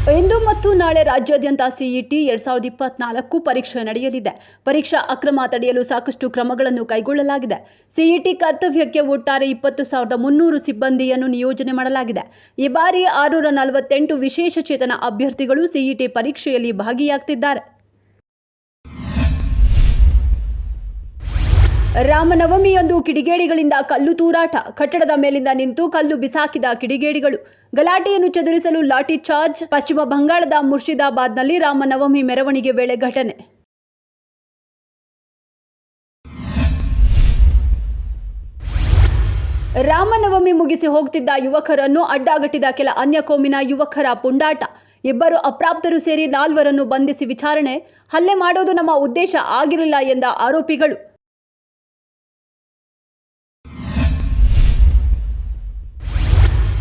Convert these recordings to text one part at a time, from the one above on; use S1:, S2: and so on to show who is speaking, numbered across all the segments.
S1: ಇಂದು ಮತ್ತು ನಾಳೆ ರಾಜ್ಯಾದ್ಯಂತ ಸಿಇಟಿ 2024 ಪರೀಕ್ಷೆ ನಡೆಯಲಿದೆ. ಪರೀಕ್ಷಾ ಅಕ್ರಮ ತಡೆಯಲು ಸಾಕಷ್ಟು ಕ್ರಮಗಳನ್ನು ಕೈಗೊಳ್ಳಲಾಗಿದೆ. ಸಿಇಟಿ ಕರ್ತವ್ಯಕ್ಕೆ ಒಟ್ಟಾರೆ 20,300 ಸಿಬ್ಬಂದಿಯನ್ನು ನಿಯೋಜನೆ ಮಾಡಲಾಗಿದೆ. ಈ ಬಾರಿ 648 ವಿಶೇಷಚೇತನ ಅಭ್ಯರ್ಥಿಗಳು ಸಿಇಟಿ ಪರೀಕ್ಷೆಯಲ್ಲಿ ಭಾಗಿಯಾಗ್ತಿದ್ದಾರೆ. ರಾಮನವಮಿಯಂದು ಕಿಡಿಗೇಡಿಗಳಿಂದ ಕಲ್ಲು ತೂರಾಟ. ಕಟ್ಟಡದ ಮೇಲಿಂದ ನಿಂತು ಕಲ್ಲು ಬಿಸಾಕಿದ ಕಿಡಿಗೇಡಿಗಳು. ಗಲಾಟೆಯನ್ನು ಚದುರಿಸಲು ಲಾಠಿ ಚಾರ್ಜ್. ಪಶ್ಚಿಮ ಬಂಗಾಳದ ಮುರ್ಷಿದಾಬಾದ್ನಲ್ಲಿ ರಾಮನವಮಿ ಮೆರವಣಿಗೆ ವೇಳೆ ಘಟನೆ. ರಾಮನವಮಿ ಮುಗಿಸಿ ಹೋಗ್ತಿದ್ದ ಯುವಕರನ್ನು ಅಡ್ಡಗಟ್ಟಿದ ಕೆಲ ಅನ್ಯ ಕೋಮಿನ ಯುವಕರ ಪುಂಡಾಟ. ಇಬ್ಬರು ಅಪ್ರಾಪ್ತರು ಸೇರಿ 4 ಬಂಧಿಸಿ ವಿಚಾರಣೆ. ಹಲ್ಲೆ ಮಾಡೋದು ನಮ್ಮ ಉದ್ದೇಶ ಆಗಿರಲಿಲ್ಲ ಎಂದ ಆರೋಪಿಗಳು.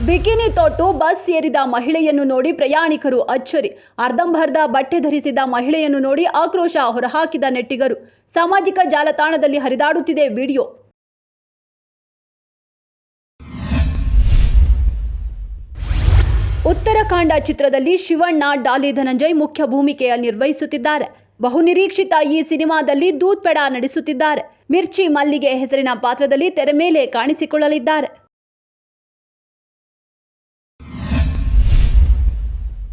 S1: ಬಿಕಿನಿ ತೊಟ್ಟು ಬಸ್ ಏರಿದ ಮಹಿಳೆಯನ್ನು ನೋಡಿ ಪ್ರಯಾಣಿಕರು ಅಚ್ಚರಿ. ಅರ್ಧಂಬರ್ಧ ಬಟ್ಟೆ ಧರಿಸಿದ ಮಹಿಳೆಯನ್ನು ನೋಡಿ ಆಕ್ರೋಶ ಹೊರಹಾಕಿದ ನೆಟ್ಟಿಗರು. ಸಾಮಾಜಿಕ ಜಾಲತಾಣದಲ್ಲಿ ಹರಿದಾಡುತ್ತಿದೆ ವಿಡಿಯೋ. ಉತ್ತರಾಖಂಡ ಚಿತ್ರದಲ್ಲಿ ಶಿವಣ್ಣ, ಡಾಲಿ ಧನಂಜಯ್ ಮುಖ್ಯ ಭೂಮಿಕೆಯ ನಿರ್ವಹಿಸುತ್ತಿದ್ದಾರೆ. ಬಹುನಿರೀಕ್ಷಿತ ಈ ಸಿನಿಮಾದಲ್ಲಿ ದೂದ್ ಪೆಡ ನಡೆಸುತ್ತಿದ್ದಾರೆ. ಮಿರ್ಚಿ ಮಲ್ಲಿಗೆ ಹೆಸರಿನ ಪಾತ್ರದಲ್ಲಿ ತೆರೆ ಮೇಲೆ ಕಾಣಿಸಿಕೊಳ್ಳಲಿದ್ದಾರೆ.